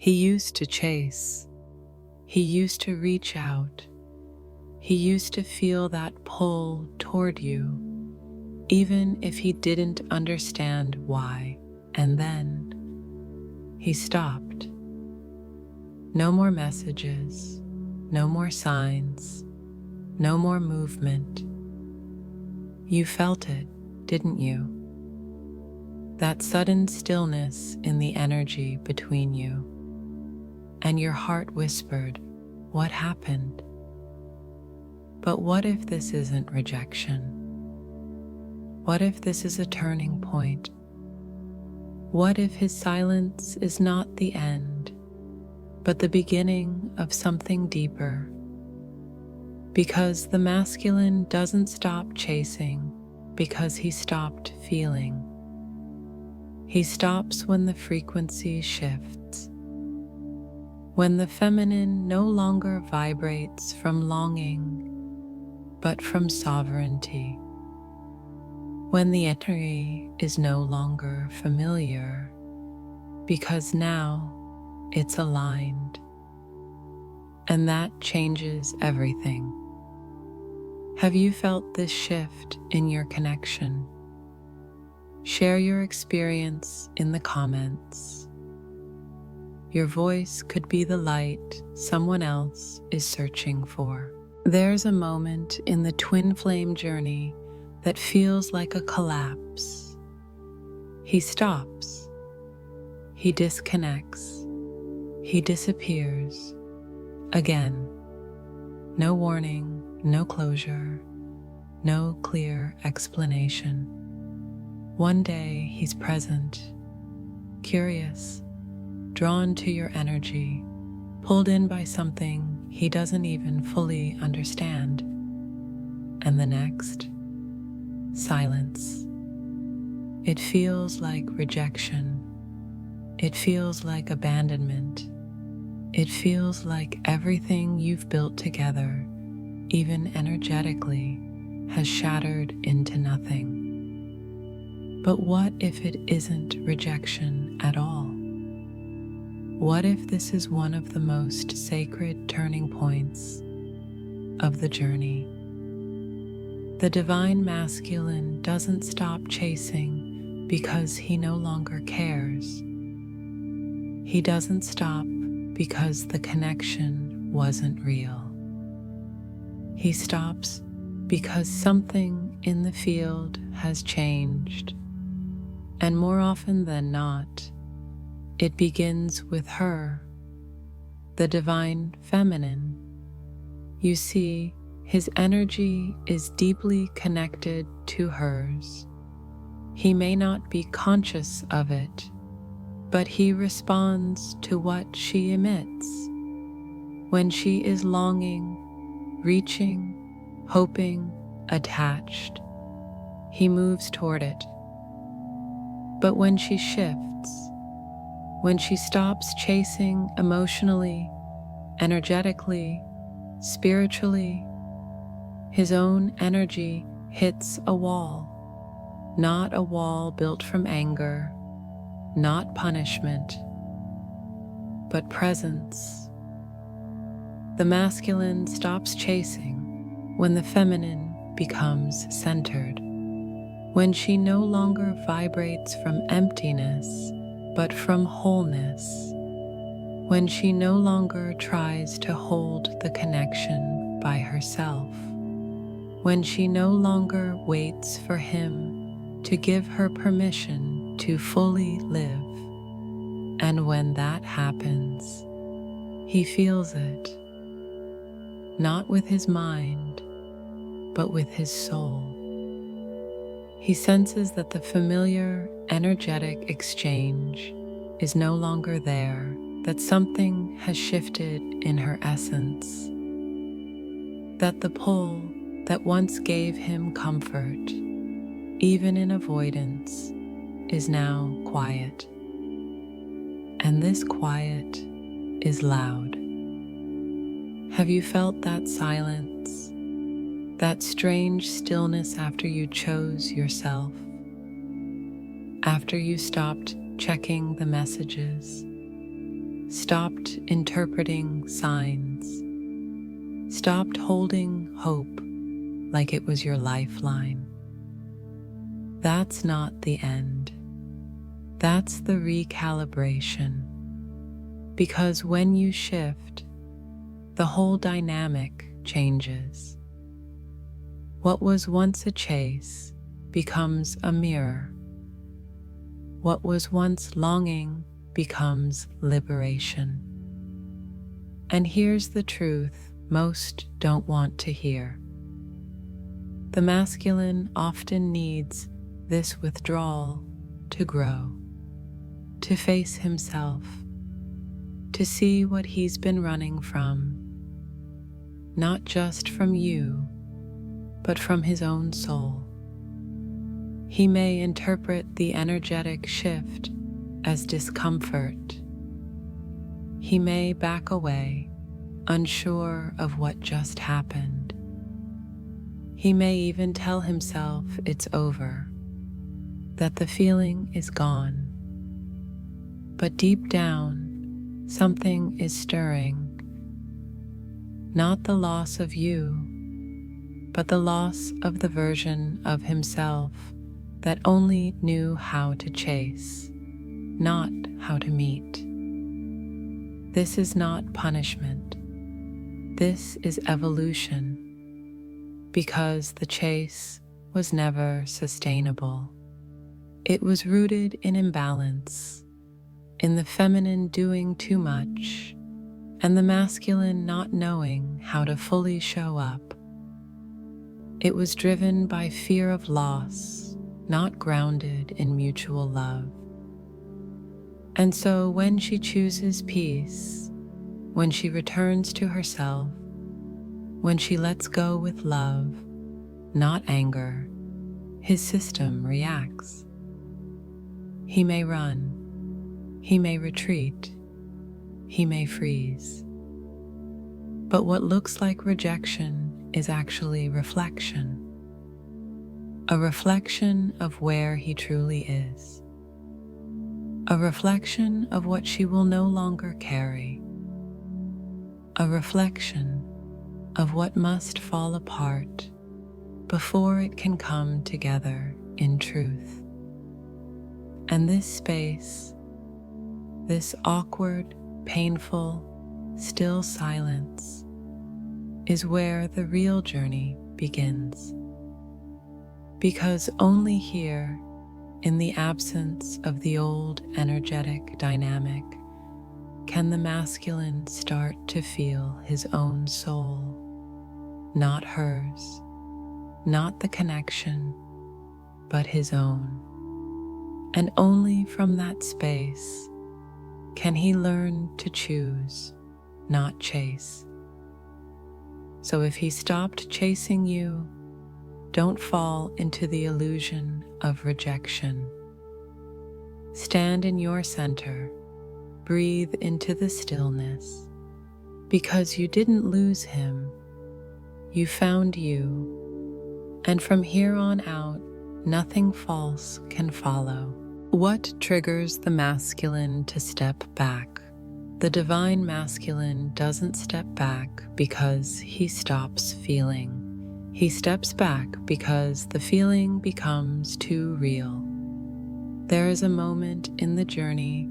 He used to chase. He used to reach out. He used to feel that pull toward you, even if he didn't understand why. And then he stopped. No more messages, no more signs, no more movement. You felt it, didn't you? That sudden stillness in the energy between you. And your heart whispered, "What happened?" But what if this isn't rejection? What if this is a turning point? What if his silence is not the end, but the beginning of something deeper? Because the masculine doesn't stop chasing because he stopped feeling. He stops when the frequency shifts. When the feminine no longer vibrates from longing, but from sovereignty. When the energy is no longer familiar, because now it's aligned. And that changes everything. Have you felt this shift in your connection? Share your experience in the comments. Your voice could be the light someone else is searching for. There's a moment in the twin flame journey that feels like a collapse. He stops. He disconnects. He disappears. Again. No warning, no closure, no clear explanation. One day he's present, curious, drawn to your energy, pulled in by something he doesn't even fully understand. And the next, silence. It feels like rejection. It feels like abandonment. It feels like everything you've built together, even energetically, has shattered into nothing. But what if it isn't rejection at all? What if this is one of the most sacred turning points of the journey? The divine masculine doesn't stop chasing because he no longer cares. He doesn't stop because the connection wasn't real. He stops because something in the field has changed, and more often than not, it begins with her, the divine feminine. You see, his energy is deeply connected to hers. He may not be conscious of it, but he responds to what she emits. When she is longing, reaching, hoping, attached, he moves toward it. But when she shifts, when she stops chasing emotionally, energetically, spiritually, his own energy hits a wall. Not a wall built from anger, not punishment, but presence. The masculine stops chasing when the feminine becomes centered, when she no longer vibrates from emptiness, but from wholeness, when she no longer tries to hold the connection by herself, when she no longer waits for him to give her permission to fully live. And when that happens, he feels it, not with his mind, but with his soul. He senses that the familiar, energetic exchange is no longer there, that something has shifted in her essence, that the pull that once gave him comfort, even in avoidance, is now quiet. And this quiet is loud. Have you felt that silence, that strange stillness after you chose yourself, after you stopped checking the messages, stopped interpreting signs, stopped holding hope like it was your lifeline. That's not the end. That's the recalibration. Because when you shift, the whole dynamic changes. What was once a chase becomes a mirror. What was once longing becomes liberation. And here's the truth most don't want to hear. The masculine often needs this withdrawal to grow, to face himself, to see what he's been running from, not just from you, but from his own soul. He may interpret the energetic shift as discomfort. He may back away, unsure of what just happened. He may even tell himself it's over, that the feeling is gone. But deep down, something is stirring. Not the loss of you, but the loss of the version of himself that only knew how to chase, not how to meet. This is not punishment. This is evolution, because the chase was never sustainable. It was rooted in imbalance, in the feminine doing too much, and the masculine not knowing how to fully show up. It was driven by fear of loss, not grounded in mutual love. And so when she chooses peace, when she returns to herself, when she lets go with love, not anger, his system reacts. He may run, he may retreat, he may freeze. But what looks like rejection is actually reflection. A reflection of where he truly is. A reflection of what she will no longer carry. A reflection of what must fall apart before it can come together in truth. And this space, this awkward, painful, still silence, is where the real journey begins. Because only here, in the absence of the old energetic dynamic, can the masculine start to feel his own soul, not hers, not the connection, but his own. And only from that space can he learn to choose, not chase. So if he stopped chasing you, don't fall into the illusion of rejection. Stand in your center, breathe into the stillness, because you didn't lose him, you found you, and from here on out, nothing false can follow. What triggers the masculine to step back? The divine masculine doesn't step back because he stops feeling. He steps back because the feeling becomes too real. There is a moment in the journey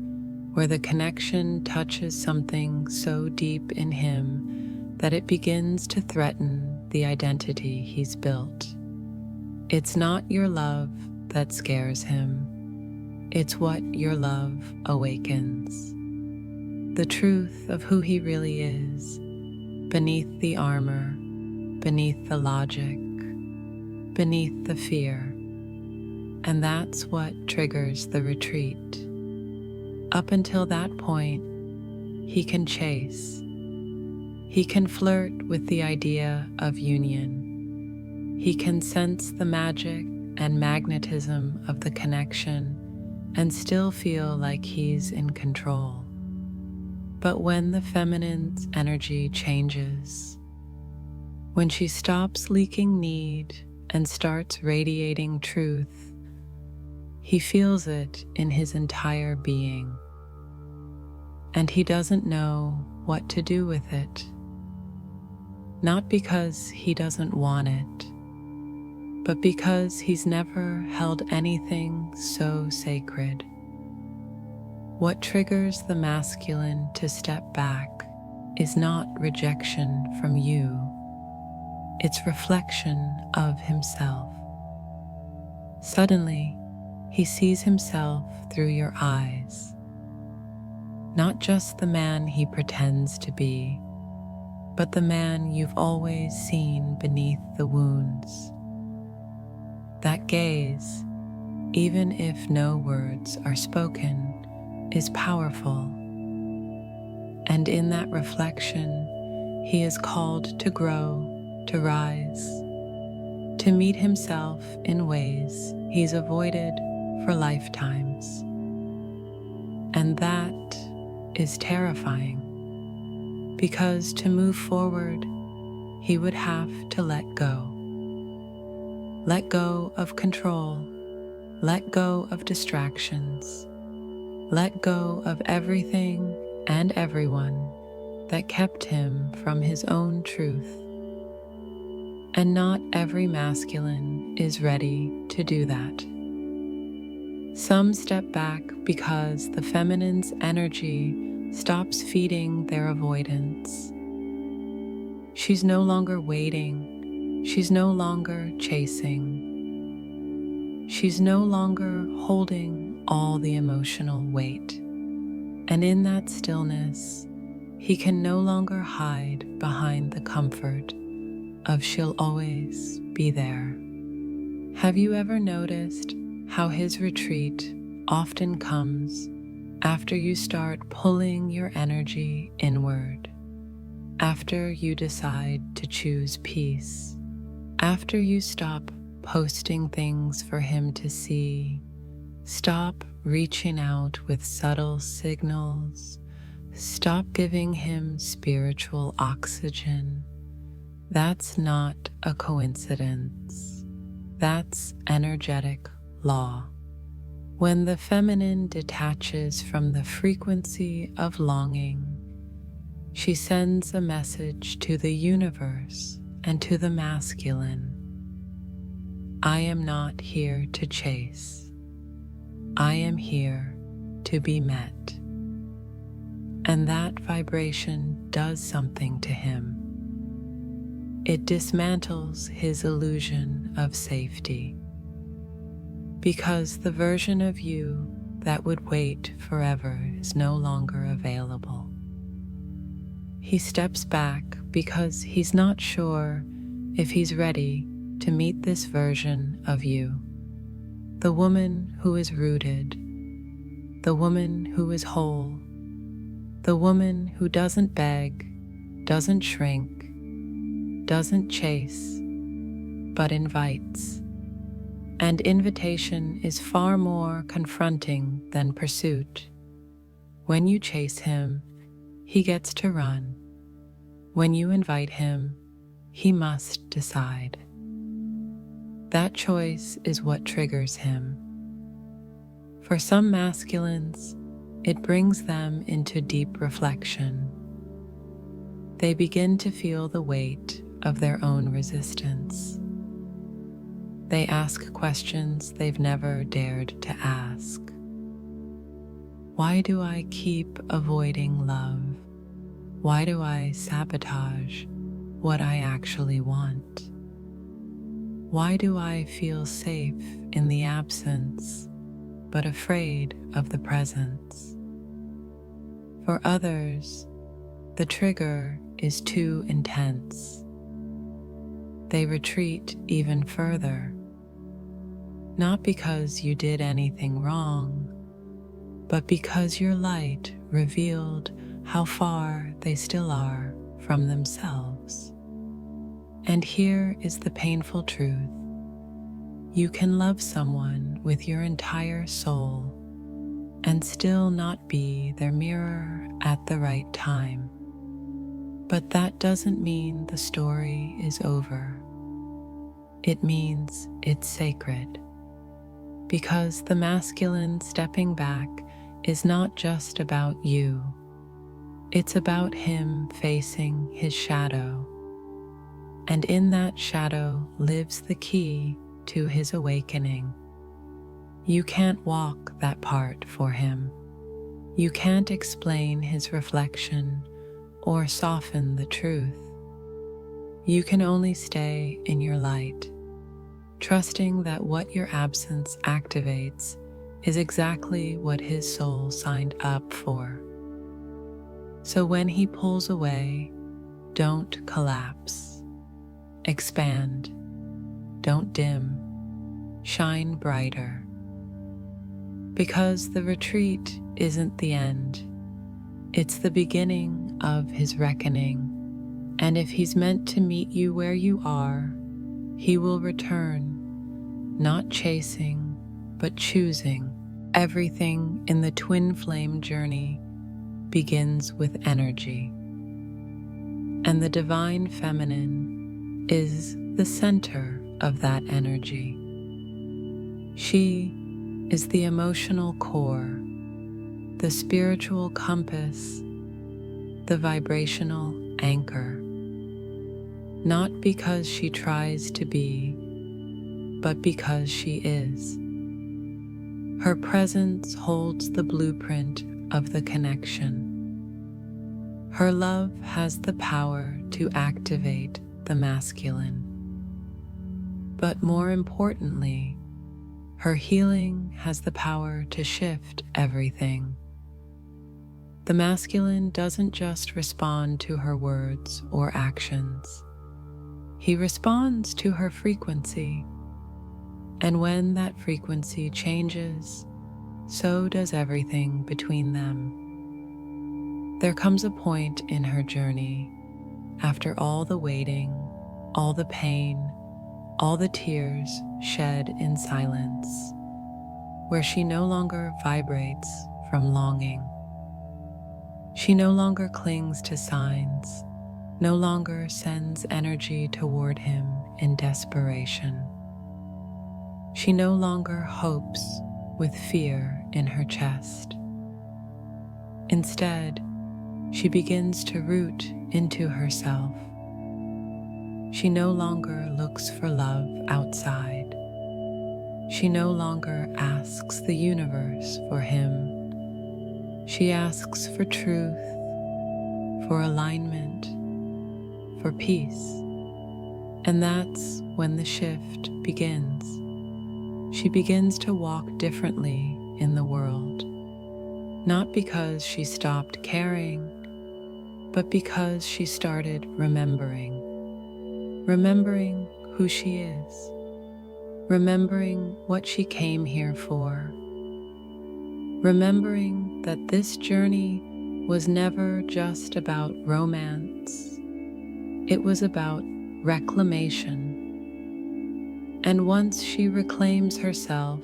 where the connection touches something so deep in him that it begins to threaten the identity he's built. It's not your love that scares him. It's what your love awakens. The truth of who he really is, beneath the armor, beneath the logic, beneath the fear. And that's what triggers the retreat. Up until that point, he can chase. He can flirt with the idea of union. He can sense the magic and magnetism of the connection and still feel like he's in control. But when the feminine's energy changes, when she stops leaking need and starts radiating truth, he feels it in his entire being. and he doesn't know what to do with it. Not because he doesn't want it, but because he's never held anything so sacred. What triggers the masculine to step back is not rejection from you, it's reflection of himself. Suddenly, he sees himself through your eyes, not just the man he pretends to be, but the man you've always seen beneath the wounds. That gaze, even if no words are spoken, is powerful. And in that reflection, he is called to grow, to rise, to meet himself in ways he's avoided for lifetimes. And that is terrifying, because to move forward, he would have to let go. Let go of control, let go of distractions, let go of everything and everyone that kept him from his own truth. And not every masculine is ready to do that. Some step back because the feminine's energy stops feeding their avoidance. She's no longer waiting. She's no longer chasing. She's no longer holding all the emotional weight. And in that stillness, he can no longer hide behind the comfort of she'll always be there. Have you ever noticed how his retreat often comes after you start pulling your energy inward? After you decide to choose peace, after you stop posting things for him to see, stop reaching out with subtle signals, stop giving him spiritual oxygen. That's not a coincidence. That's energetic law. When the feminine detaches from the frequency of longing, she sends a message to the universe and to the masculine. I am not here to chase. I am here to be met. And that vibration does something to him. It dismantles his illusion of safety, because the version of you that would wait forever is no longer available. He steps back because he's not sure if he's ready to meet this version of you, the woman who is rooted, the woman who is whole, the woman who doesn't beg, doesn't shrink, doesn't chase, but invites. And invitation is far more confronting than pursuit. When you chase him, he gets to run. When you invite him, he must decide. That choice is what triggers him. For some masculines, it brings them into deep reflection. They begin to feel the weight of their own resistance. They ask questions they've never dared to ask. Why do I keep avoiding love? Why do I sabotage what I actually want? Why do I feel safe in the absence, but afraid of the presence? For others, the trigger is too intense. They retreat even further, not because you did anything wrong, but because your light revealed how far they still are from themselves. And here is the painful truth. You can love someone with your entire soul and still not be their mirror at the right time. But that doesn't mean the story is over. It means it's sacred, because the masculine stepping back is not just about you. It's about him facing his shadow, and in that shadow lives the key to his awakening. You can't walk that part for him. You can't explain his reflection or soften the truth. You can only stay in your light, trusting that what your absence activates is exactly what his soul signed up for. So when he pulls away, don't collapse. Expand. Don't dim. Shine brighter. Because the retreat isn't the end. It's the beginning of his reckoning. And if he's meant to meet you where you are, he will return, not chasing, but choosing. Everything in the twin flame journey begins with energy. And the divine feminine is the center of that energy. She is the emotional core, the spiritual compass, the vibrational anchor. Not because she tries to be, but because she is. Her presence holds the blueprint of the connection. Her love has the power to activate the masculine. But more importantly, her healing has the power to shift everything. The masculine doesn't just respond to her words or actions. He responds to her frequency. And when that frequency changes, so does everything between them. There comes a point in her journey, after all the waiting, all the pain, all the tears shed in silence, where she no longer vibrates from longing. She no longer clings to signs, no longer sends energy toward him in desperation. She no longer hopes with fear in her chest. Instead, she begins to root into herself. She no longer looks for love outside. She no longer asks the universe for him. She asks for truth, for alignment, for peace. And that's when the shift begins. She begins to walk differently in the world, not because she stopped caring, but because she started remembering who she is, remembering what she came here for, remembering that this journey was never just about romance. It was about reclamation. And once she reclaims herself,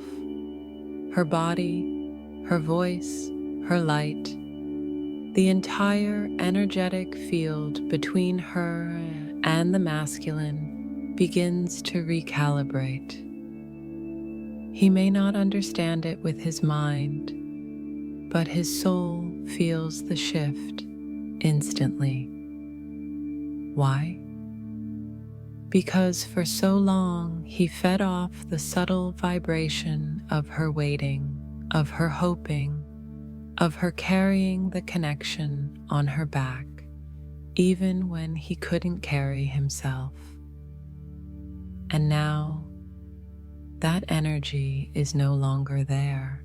her body, her voice, her light, the entire energetic field between her and the masculine begins to recalibrate. He may not understand it with his mind, but his soul feels the shift instantly. Why? Because for so long he fed off the subtle vibration of her waiting, of her hoping, of her carrying the connection on her back, even when he couldn't carry himself. And now, that energy is no longer there.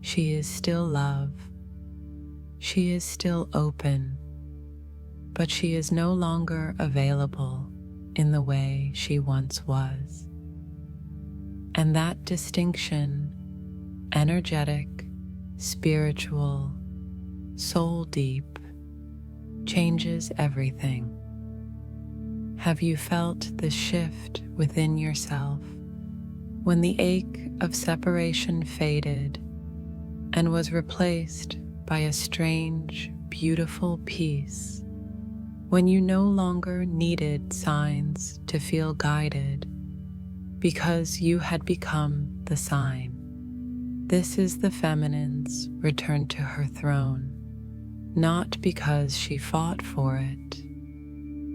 She is still love. She is still open, but she is no longer available in the way she once was. And that distinction, energetic, spiritual, soul deep, changes everything. Have you felt the shift within yourself when the ache of separation faded and was replaced by a strange, beautiful peace? When you no longer needed signs to feel guided because you had become the sign. This is the feminine's return to her throne, not because she fought for it,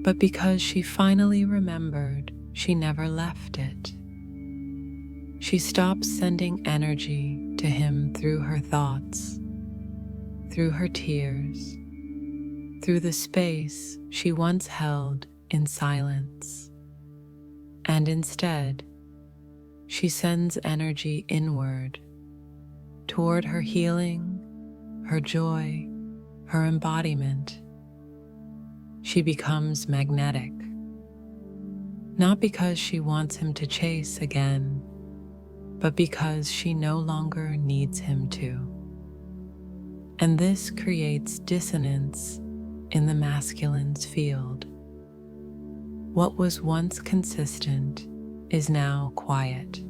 but because she finally remembered she never left it. She stopped sending energy to him through her thoughts, through her tears, through the space she once held in silence. And instead, she sends energy inward, toward her healing, her joy, her embodiment. She becomes magnetic, not because she wants him to chase again, but because she no longer needs him to. And this creates dissonance in the masculine's field. What was once consistent is now quiet.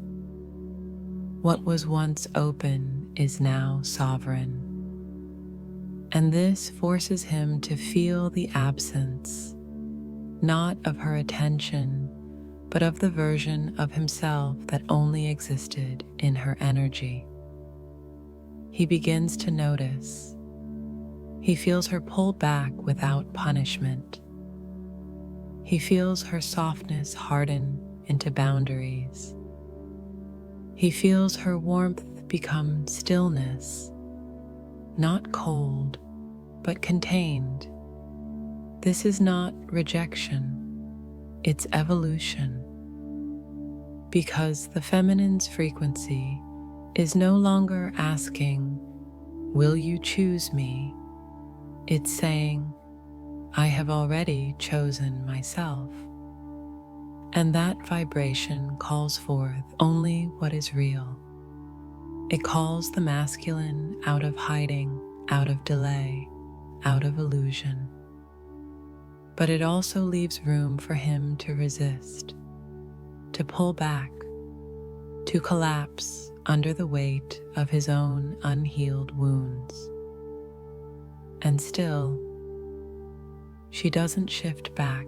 What was once open is now sovereign. And this forces him to feel the absence, not of her attention, but of the version of himself that only existed in her energy. He begins to notice. He feels her pull back without punishment. He feels her softness harden into boundaries. He feels her warmth become stillness, not cold, but contained. This is not rejection, it's evolution. Because the feminine's frequency is no longer asking, "Will you choose me?" It's saying, "I have already chosen myself." And that vibration calls forth only what is real. It calls the masculine out of hiding, out of delay, out of illusion. But it also leaves room for him to resist, to pull back, to collapse under the weight of his own unhealed wounds. And still, she doesn't shift back,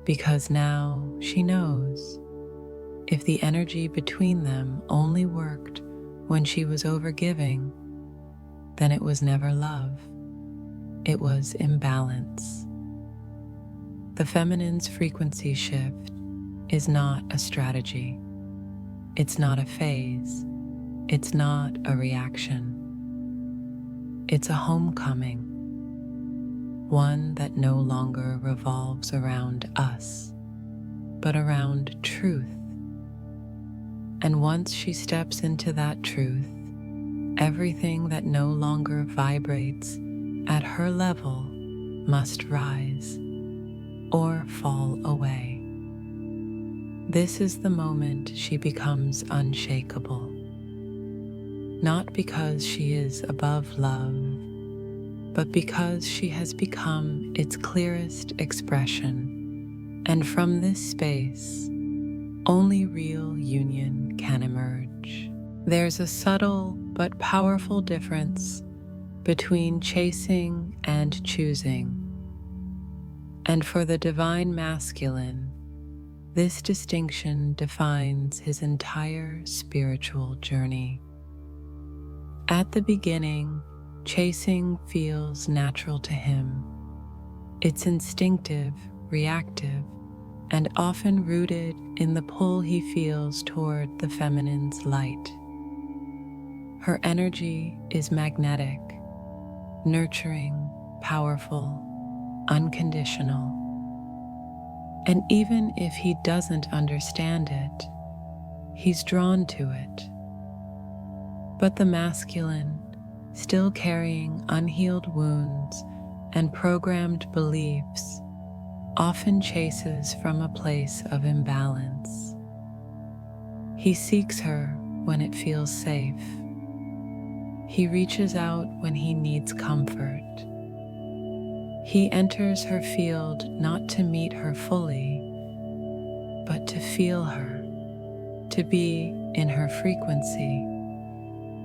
because now she knows if the energy between them only worked when she was overgiving, then it was never love. It was imbalance. The feminine's frequency shift is not a strategy. It's not a phase. It's not a reaction. It's a homecoming, one that no longer revolves around us, but around truth. And once she steps into that truth, everything that no longer vibrates at her level must rise or fall away. This is the moment she becomes unshakable, not because she is above love, but because she has become its clearest expression. And from this space, only real union can emerge. There's a subtle but powerful difference between chasing and choosing. And for the divine masculine, this distinction defines his entire spiritual journey. At the beginning, chasing feels natural to him. It's instinctive, reactive, and often rooted in the pull he feels toward the feminine's light. Her energy is magnetic, nurturing, powerful, unconditional. And even if he doesn't understand it, he's drawn to it. But the masculine, still carrying unhealed wounds and programmed beliefs, often chases from a place of imbalance. He seeks her when it feels safe. He reaches out when he needs comfort. He enters her field not to meet her fully, but to feel her, to be in her frequency,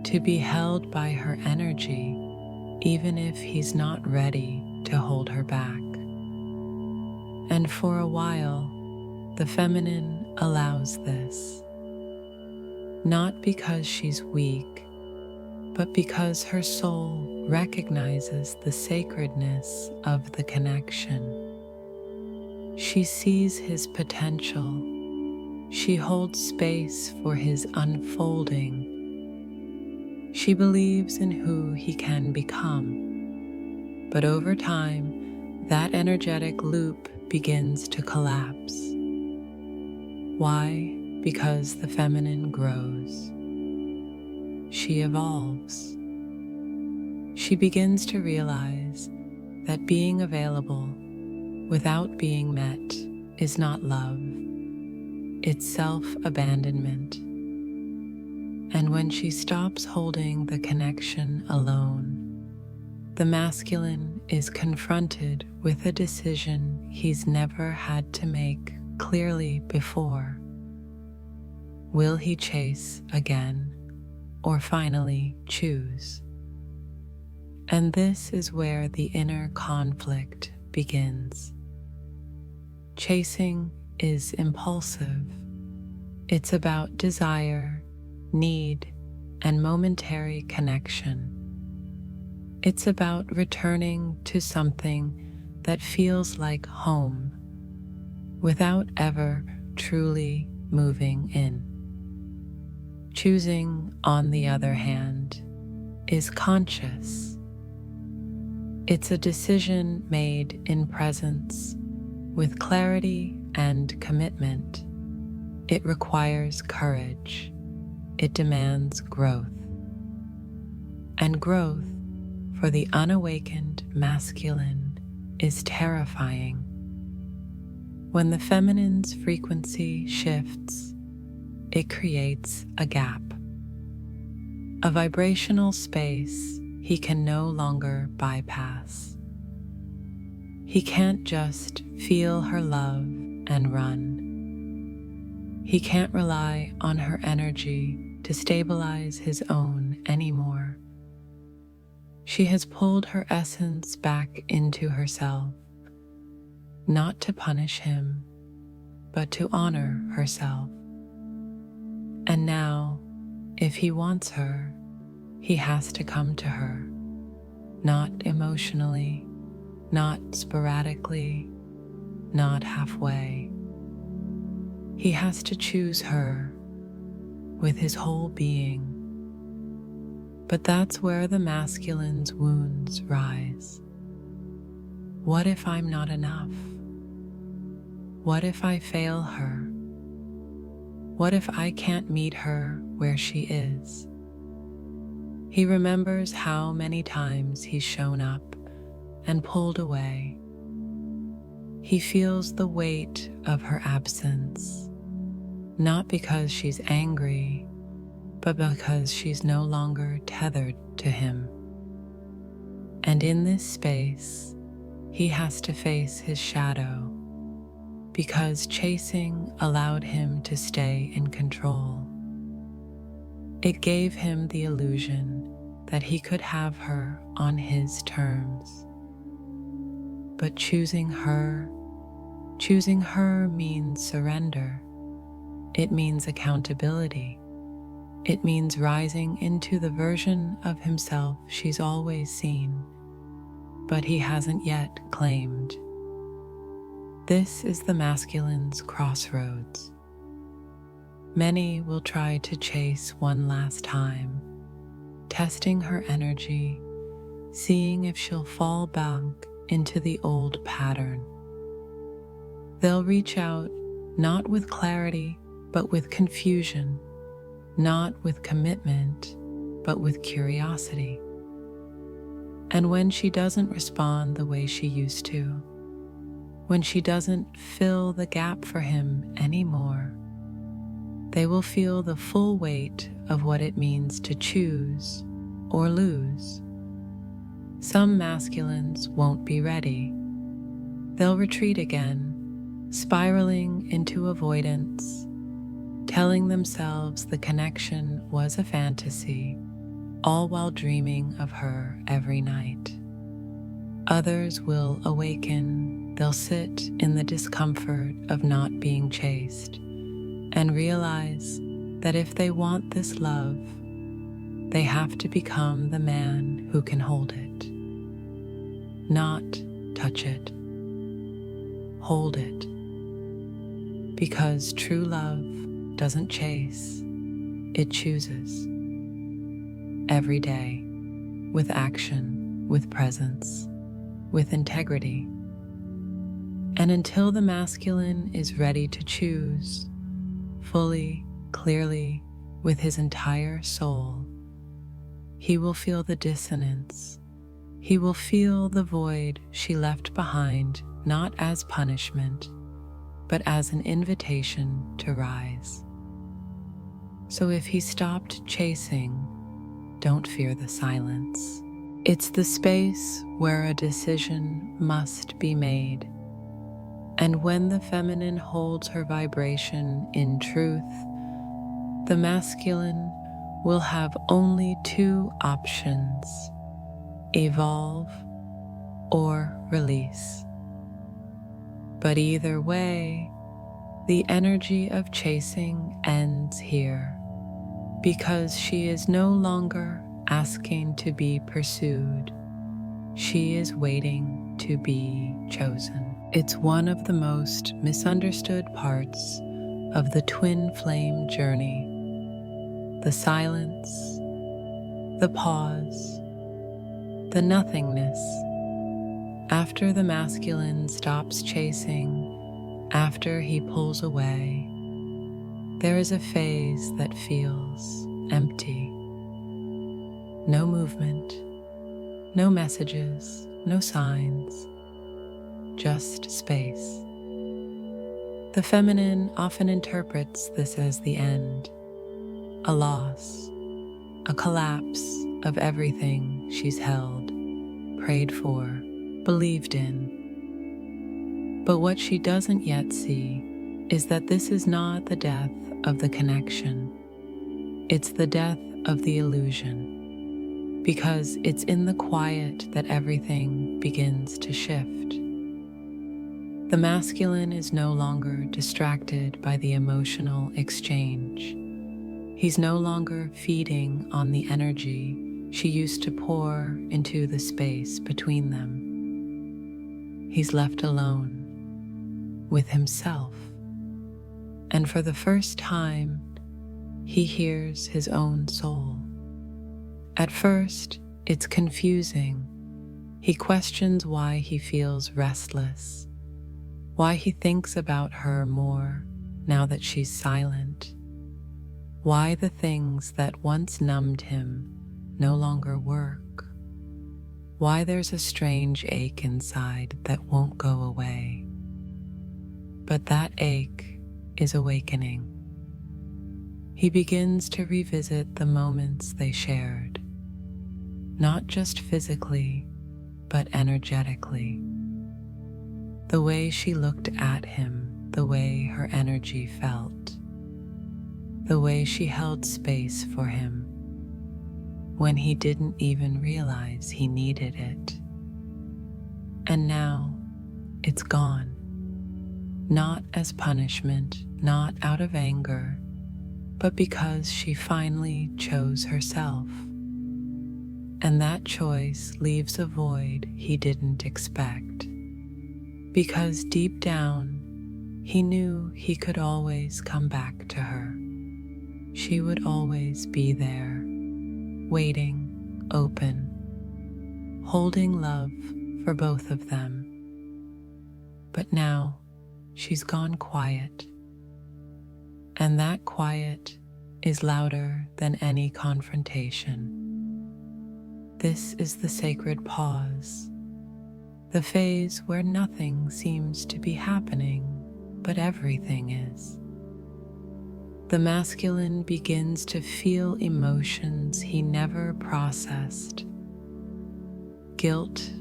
to be held by her energy, even if he's not ready to hold her back. And for a while, the feminine allows this, not because she's weak, but because her soul recognizes the sacredness of the connection. She sees his potential. She holds space for his unfolding. She believes in who he can become. But over time, that energetic loop begins to collapse. Why? Because the feminine grows. She evolves. She begins to realize that being available without being met is not love. It's self-abandonment. And when she stops holding the connection alone, the masculine is confronted with a decision he's never had to make clearly before. Will he chase again, or finally choose? And this is where the inner conflict begins. Chasing is impulsive. It's about desire, need, and momentary connection. It's about returning to something that feels like home without ever truly moving in. Choosing, on the other hand, is conscious. It's a decision made in presence, with clarity and commitment. It requires courage. It demands growth. And growth, for the unawakened masculine, is terrifying. When the feminine's frequency shifts, it creates a gap, a vibrational space he can no longer bypass. He can't just feel her love and run. He can't rely on her energy to stabilize his own anymore. She has pulled her essence back into herself, not to punish him, but to honor herself. And now, if he wants her, he has to come to her, not emotionally, not sporadically, not halfway. He has to choose her with his whole being. But that's where the masculine's wounds rise. What if I'm not enough? What if I fail her? What if I can't meet her where she is? He remembers how many times he's shown up and pulled away. He feels the weight of her absence, not because she's angry, but because she's no longer tethered to him. And in this space, he has to face his shadow, because chasing allowed him to stay in control. It gave him the illusion that he could have her on his terms. But choosing her means surrender. It means accountability. It means rising into the version of himself she's always seen, but he hasn't yet claimed. This is the masculine's crossroads. Many will try to chase one last time, testing her energy, seeing if she'll fall back into the old pattern. They'll reach out not with clarity, but with confusion, not with commitment, but with curiosity. And when she doesn't respond the way she used to, when she doesn't fill the gap for him anymore, they will feel the full weight of what it means to choose or lose. Some masculines won't be ready. They'll retreat again, spiraling into avoidance, telling themselves the connection was a fantasy, all while dreaming of her every night. Others will awaken. They'll sit in the discomfort of not being chased and realize that if they want this love, they have to become the man who can hold it. Not touch it. Hold it. Because true love doesn't chase, it chooses. Every day, with action, with presence, with integrity. And until the masculine is ready to choose, fully, clearly, with his entire soul, he will feel the dissonance. He will feel the void she left behind, not as punishment, but as an invitation to rise. So if he stopped chasing, don't fear the silence. It's the space where a decision must be made. And when the feminine holds her vibration in truth, the masculine will have only two options: evolve or release. But either way, the energy of chasing ends here, because she is no longer asking to be pursued. She is waiting to be chosen. It's one of the most misunderstood parts of the twin flame journey. The silence, the pause, the nothingness. After the masculine stops chasing, after he pulls away, there is a phase that feels empty. No movement, no messages, no signs, just space. The feminine often interprets this as the end, a loss, a collapse of everything she's held, prayed for, believed in. But what she doesn't yet see is that this is not the death of the connection. It's the death of the illusion, because it's in the quiet that everything begins to shift. The masculine is no longer distracted by the emotional exchange. He's no longer feeding on the energy she used to pour into the space between them. He's left alone with himself. And for the first time, he hears his own soul. At first, it's confusing. He questions why he feels restless, why he thinks about her more now that she's silent, why the things that once numbed him no longer work, why there's a strange ache inside that won't go away. But that ache is awakening. He begins to revisit the moments they shared, not just physically, but energetically. The way she looked at him, the way her energy felt, the way she held space for him when he didn't even realize he needed it. And now it's gone, not as punishment, not out of anger, but because she finally chose herself. And that choice leaves a void he didn't expect, because deep down, he knew he could always come back to her. She would always be there, waiting, open, holding love for both of them. But now, she's gone quiet. And that quiet is louder than any confrontation. This is the sacred pause, the phase where nothing seems to be happening, but everything is. The masculine begins to feel emotions he never processed: guilt,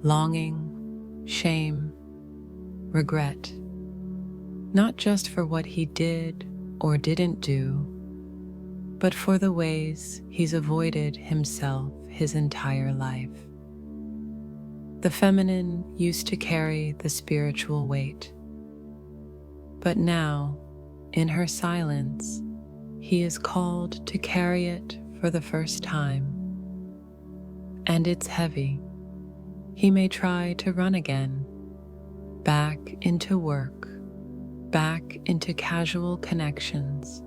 longing, shame, regret, not just for what he did or didn't do, but for the ways he's avoided himself his entire life. The feminine used to carry the spiritual weight, but now, in her silence, he is called to carry it for the first time, and it's heavy. He may try to run again, back into work, back into casual connections,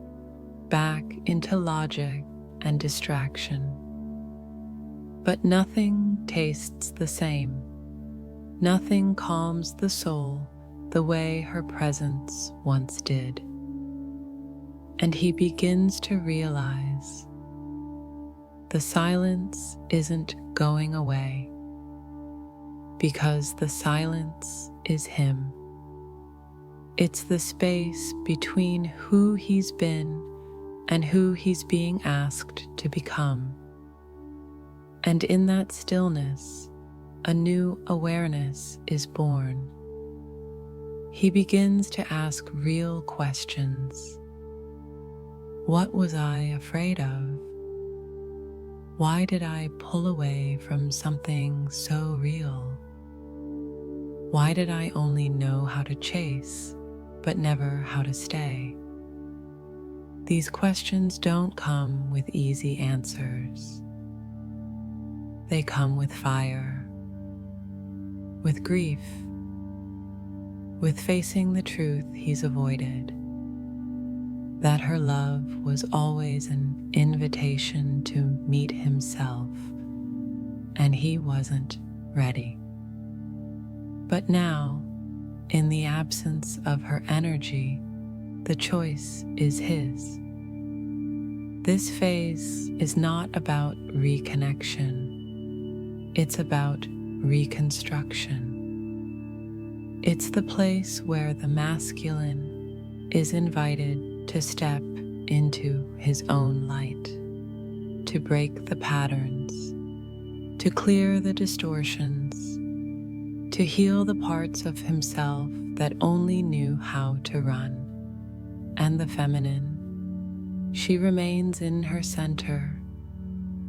back into logic and distraction. But nothing tastes the same. Nothing calms the soul the way her presence once did. And he begins to realize the silence isn't going away, because the silence is him. It's the space between who he's been and who he's being asked to become. And in that stillness, a new awareness is born. He begins to ask real questions. What was I afraid of? Why did I pull away from something so real? Why did I only know how to chase, but never how to stay? These questions don't come with easy answers. They come with fire, with grief, with facing the truth he's avoided, that her love was always an invitation to meet himself, and he wasn't ready. But now, in the absence of her energy, the choice is his. This phase is not about reconnection. It's about reconstruction. It's the place where the masculine is invited to step into his own light, to break the patterns, to clear the distortions, to heal the parts of himself that only knew how to run. And the feminine, she remains in her center.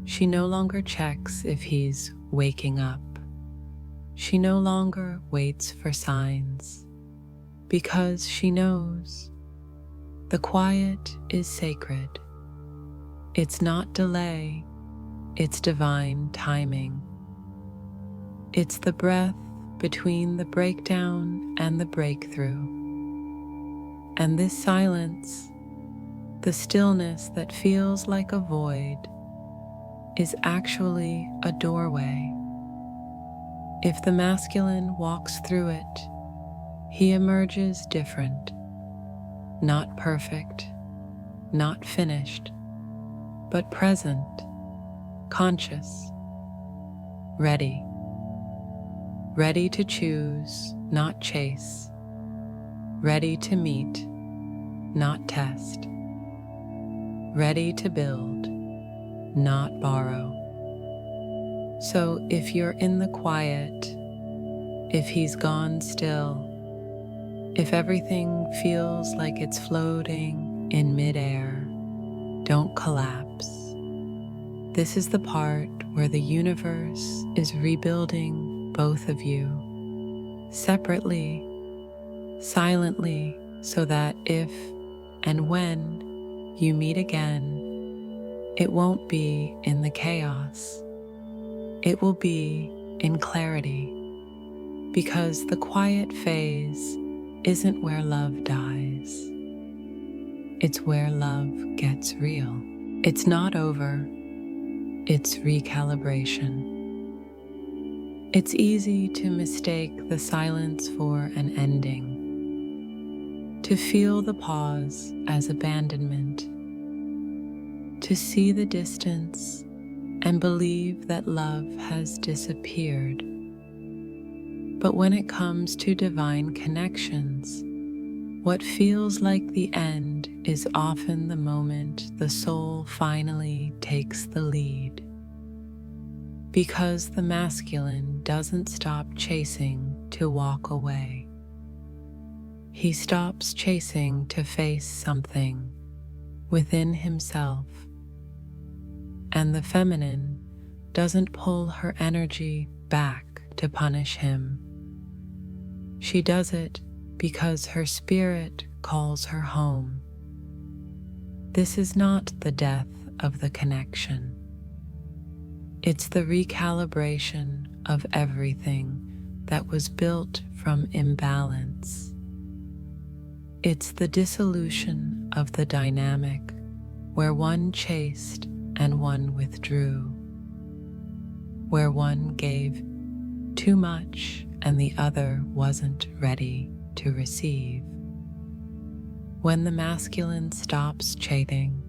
She no longer checks if he's waking up. She no longer waits for signs, because she knows the quiet is sacred. It's not delay, it's divine timing. It's the breath between the breakdown and the breakthrough. And this silence, the stillness that feels like a void, is actually a doorway. If the masculine walks through it, he emerges different, not perfect, not finished, but present, conscious, ready. Ready to choose, not chase. Ready to meet, not test. Ready to build, not borrow. So if you're in the quiet, if he's gone still, if everything feels like it's floating in midair, don't collapse. This is the part where the universe is rebuilding both of you, separately, silently, so that if and when you meet again, it won't be in the chaos. It will be in clarity, because the quiet phase isn't where love dies. It's where love gets real. It's not over, it's recalibration. It's easy to mistake the silence for an ending, to feel the pause as abandonment, to see the distance and believe that love has disappeared. But when it comes to divine connections, what feels like the end is often the moment the soul finally takes the lead. Because the masculine doesn't stop chasing to walk away. He stops chasing to face something within himself. And the feminine doesn't pull her energy back to punish him. She does it because her spirit calls her home. This is not the death of the connection. It's the recalibration of everything that was built from imbalance. It's the dissolution of the dynamic where one chased and one withdrew, where one gave too much and the other wasn't ready to receive. When the masculine stops chasing,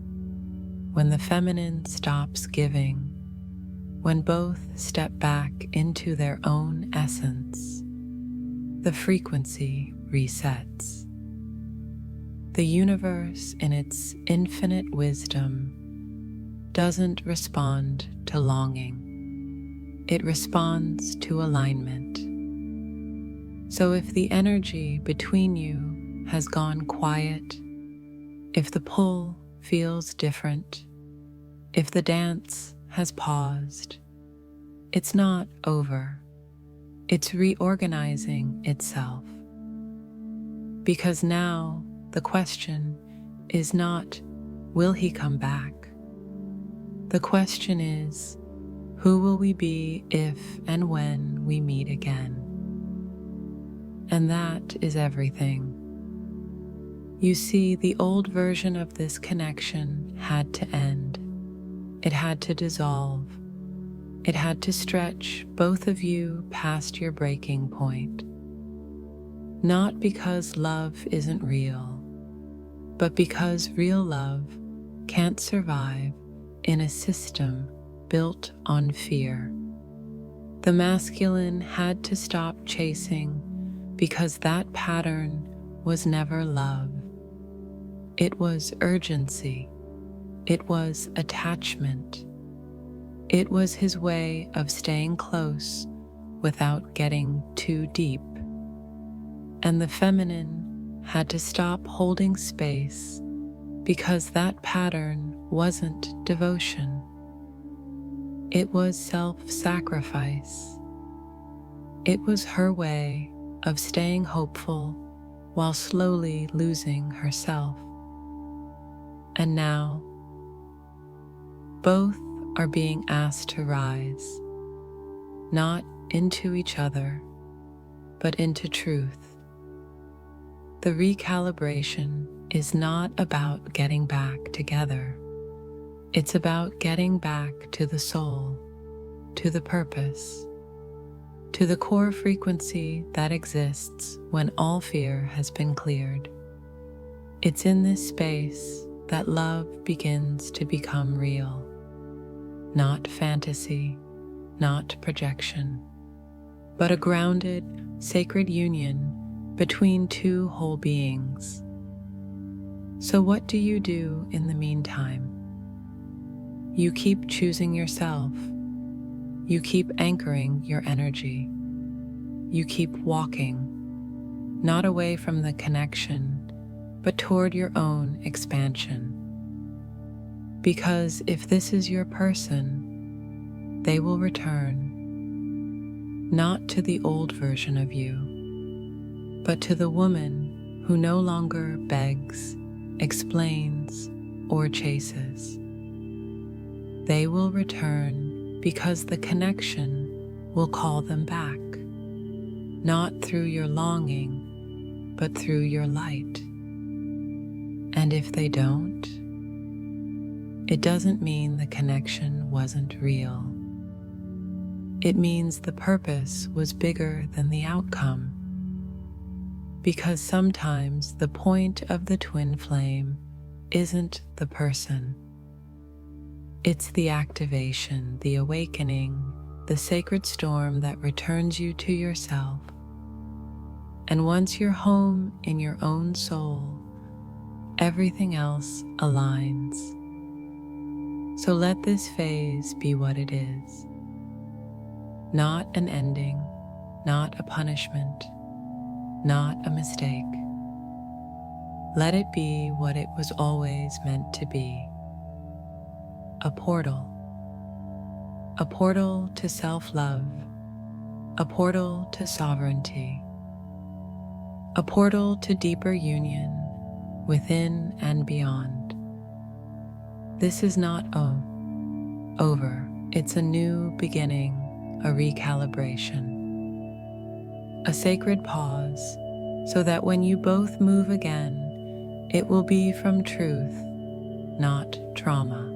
when the feminine stops giving, when both step back into their own essence, the frequency resets. The universe, in its infinite wisdom, doesn't respond to longing. It responds to alignment. So if the energy between you has gone quiet, if the pull feels different, if the dance has paused, it's not over. It's reorganizing itself. Because now the question is not, will he come back? The question is, who will we be if and when we meet again? And that is everything. You see, the old version of this connection had to end. It had to dissolve. It had to stretch both of you past your breaking point. Not because love isn't real, but because real love can't survive in a system built on fear. The masculine had to stop chasing because that pattern was never love. It was urgency. It was attachment. It was his way of staying close without getting too deep. And the feminine had to stop holding space because that pattern wasn't devotion. It was self-sacrifice. It was her way of staying hopeful while slowly losing herself. And now, both are being asked to rise, not into each other, but into truth. The recalibration is not about getting back together. It's about getting back to the soul, to the purpose, to the core frequency that exists when all fear has been cleared. It's in this space that love begins to become real. Not fantasy, not projection, but a grounded, sacred union between two whole beings. So what do you do in the meantime? You keep choosing yourself. You keep anchoring your energy. You keep walking, not away from the connection, but toward your own expansion. Because if this is your person, they will return, not to the old version of you, but to the woman who no longer begs, explains, or chases. They will return because the connection will call them back, not through your longing, but through your light. And if they don't, it doesn't mean the connection wasn't real. It means the purpose was bigger than the outcome. Because sometimes the point of the twin flame isn't the person. It's the activation, the awakening, the sacred storm that returns you to yourself. And once you're home in your own soul, everything else aligns. So let this phase be what it is. Not an ending, not a punishment, not a mistake. Let it be what it was always meant to be. A portal to self-love, a portal to sovereignty, a portal to deeper union within and beyond. This is not over. It's a new beginning, a recalibration, a sacred pause, so that when you both move again, it will be from truth, not trauma.